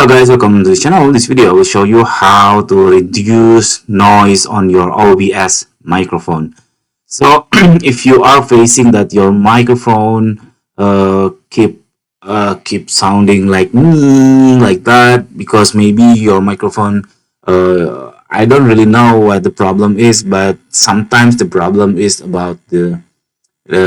Hello guys, welcome to the channel. This video I will show you how to reduce noise on your OBS microphone. So if you are facing that your microphone keep sounding like that, because maybe your microphone I don't really know what the problem is, but sometimes the problem is about the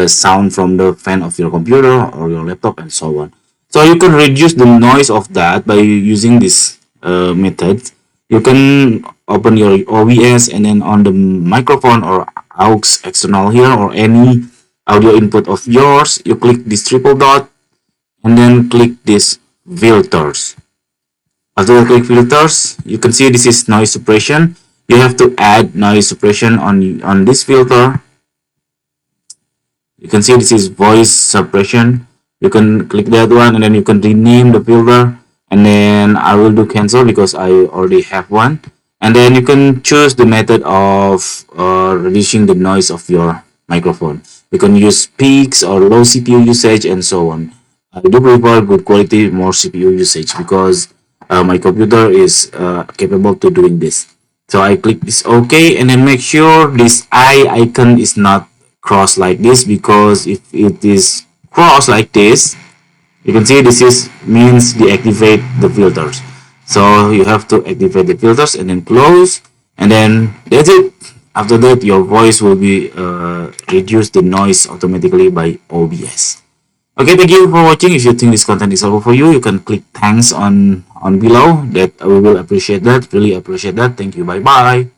sound from the fan of your computer or your laptop and so on. So you can reduce the noise of that by using this method. You can open your OBS and then on the microphone or aux external here or any audio input of yours, you click this triple dot and then click this filters. After you click filters, you can see this is noise suppression. You have to add noise suppression on this filter. You can see this is voice suppression. You can click that one and then you can rename the filter, and then I will do cancel because I already have one. And then you can choose the method of reducing the noise of your microphone. You can use peaks or low CPU usage and so on. I do prefer good quality, more CPU usage, because my computer is capable to doing this. So I click this OK, and then make sure this eye icon is not crossed like this, because if it is cross like this, you can see this is means deactivate the filters. So you have to activate the filters and then close, and then that's it. After that, your voice will be reduce the noise automatically by OBS. Okay, thank you for watching. If you think this content is helpful for you, you can click thanks on below. That I will appreciate that, really appreciate that. Thank you. Bye bye.